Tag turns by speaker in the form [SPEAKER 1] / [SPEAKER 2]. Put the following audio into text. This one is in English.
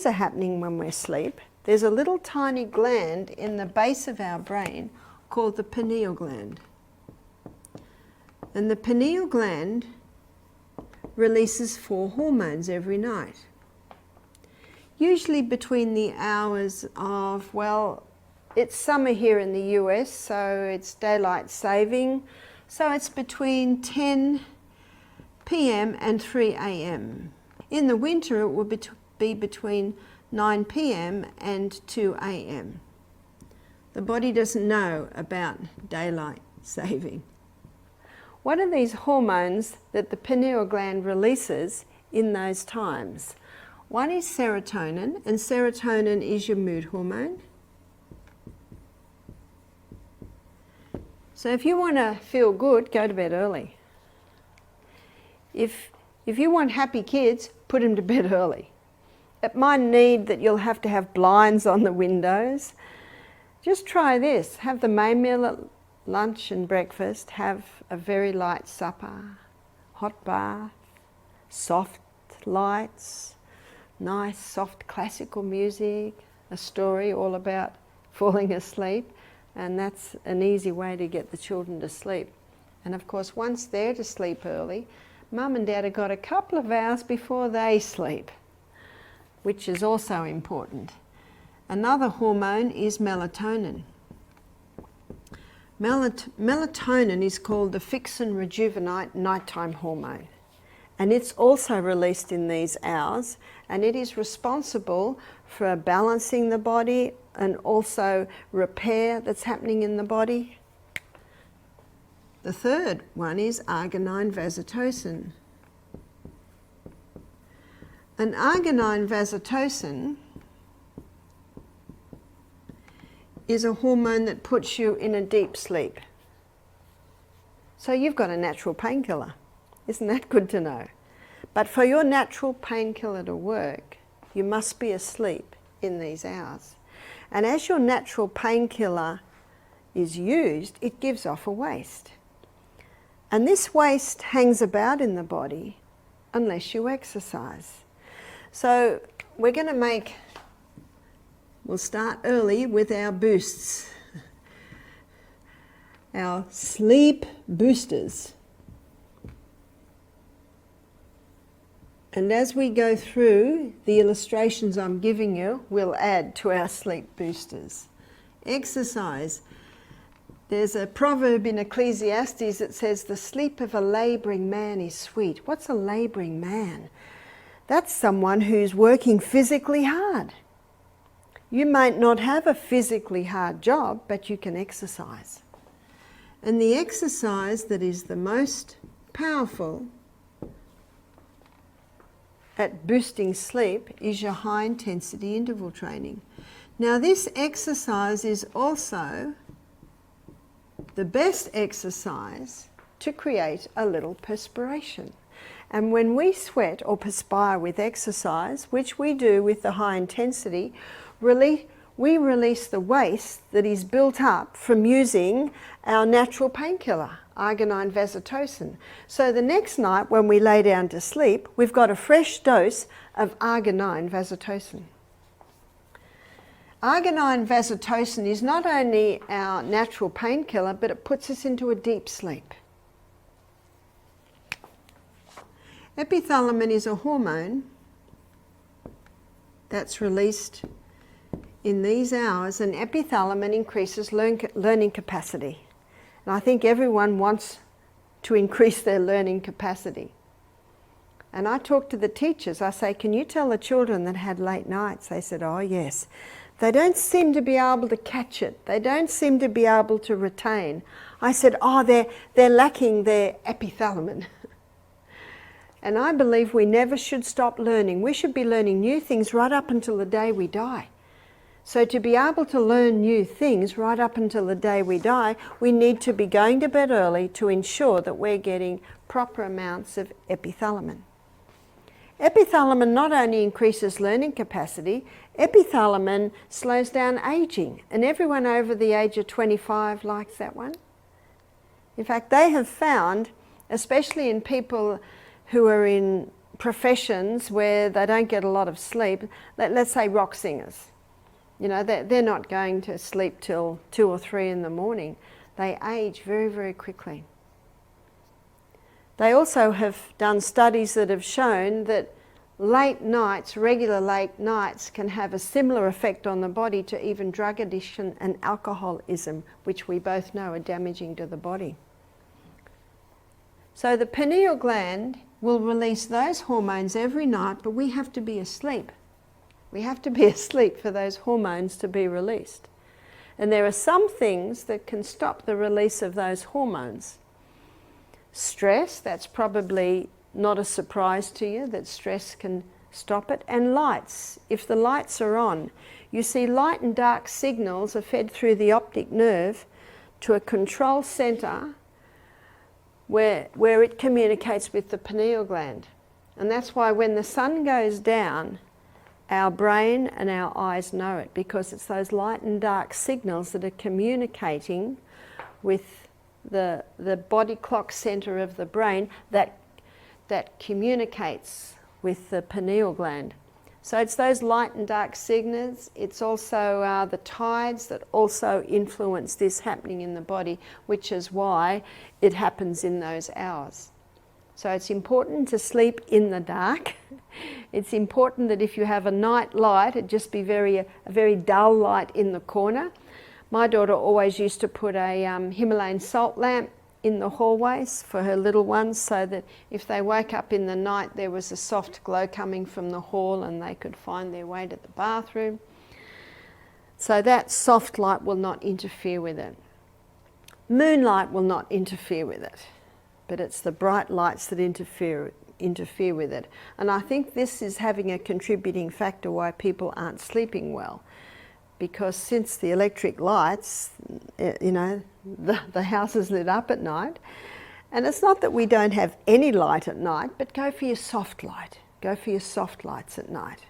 [SPEAKER 1] hormones are happening when we're asleep, there's a little tiny gland in the base of our brain called the pineal gland. And the pineal gland releases 4 hormones every night. Usually between the hours of, well, it's summer here in the US, so it's daylight saving, so it's between 10 p.m. and 3 a.m. In the winter it will be between 9 p.m. and 2 a.m. The body doesn't know about daylight saving. What are these hormones that the pineal gland releases in those times? One is serotonin, and serotonin is your mood hormone. So if you want to feel good, go to bed early. If you want happy kids, put them to bed early. It might need that you'll have to have blinds on the windows. Just try this. Have the main meal at lunch and breakfast. Have a very light supper, hot bath, soft lights, nice soft classical music, a story all about falling asleep, and that's an easy way to get the children to sleep. And of course, once they're to sleep early, Mum and Dad have got a couple of hours before they sleep, which is also important. Another hormone is melatonin. Melatonin is called the fix and rejuvenate nighttime hormone, and it's also released in these hours, and it is responsible for balancing the body and also repair that's happening in the body. The third one is arginine vasotocin. And arginine vasotocin is a hormone that puts you in a deep sleep. So you've got a natural painkiller. Isn't that good to know? But for your natural painkiller to work, you must be asleep in these hours. And as your natural painkiller is used, it gives off a waste. And this waste hangs about in the body unless you exercise. So we're going to we'll start early with our boosts, our sleep boosters. And as we go through the illustrations I'm giving you, we'll add to our sleep boosters. Exercise. There's a proverb in Ecclesiastes that says, the sleep of a labouring man is sweet. What's a labouring man? That's someone who's working physically hard. You might not have a physically hard job, but you can exercise. And the exercise that is the most powerful at boosting sleep is your high intensity interval training. Now this exercise is also the best exercise to create a little perspiration. And when we sweat or perspire with exercise, which we do with the high intensity, we release the waste that is built up from using our natural painkiller, arginine vasotocin. So the next night when we lay down to sleep, we've got a fresh dose of arginine vasotocin. Arginine vasotocin is not only our natural painkiller, but it puts us into a deep sleep. Epithalamin is a hormone that's released in these hours, and epithalamin increases learning capacity. And I think everyone wants to increase their learning capacity. And I talk to the teachers, I say, can you tell the children that had late nights? They said, oh yes. They don't seem to be able to catch it. They don't seem to be able to retain. I said, oh, they're lacking their epithalamin. And I believe we never should stop learning. We should be learning new things right up until the day we die. So to be able to learn new things right up until the day we die, we need to be going to bed early to ensure that we're getting proper amounts of epithalamin. Epithalamin not only increases learning capacity, epithalamin slows down aging. And everyone over the age of 25 likes that one. In fact, they have found, especially in people who are in professions where they don't get a lot of sleep, let's say rock singers, you know, they're not going to sleep till 2 or 3 in the morning. They age very, very quickly. They also have done studies that have shown that late nights, regular late nights, can have a similar effect on the body to even drug addiction and alcoholism, which we both know are damaging to the body. So the pineal gland will release those hormones every night, but we have to be asleep. We have to be asleep for those hormones to be released. And there are some things that can stop the release of those hormones. Stress, that's probably not a surprise to you, that stress can stop it. And lights, if the lights are on, you see light and dark signals are fed through the optic nerve to a control centre where it communicates with the pineal gland. And that's why when the sun goes down, our brain and our eyes know it, because it's those light and dark signals that are communicating with the body clock centre of the brain that communicates with the pineal gland. So it's those light and dark signals. It's also the tides that also influence this happening in the body, which is why it happens in those hours. So it's important to sleep in the dark. It's important that if you have a night light, it just be a very dull light in the corner. My daughter always used to put a Himalayan salt lamp in the hallways for her little ones, so that if they woke up in the night, there was a soft glow coming from the hall and they could find their way to the bathroom. So that soft light will not interfere with it. Moonlight will not interfere with it, but it's the bright lights that interfere with it. And I think this is having a contributing factor why people aren't sleeping well. Because since the electric lights, you know, the house is lit up at night. And it's not that we don't have any light at night, but go for your soft light. Go for your soft lights at night.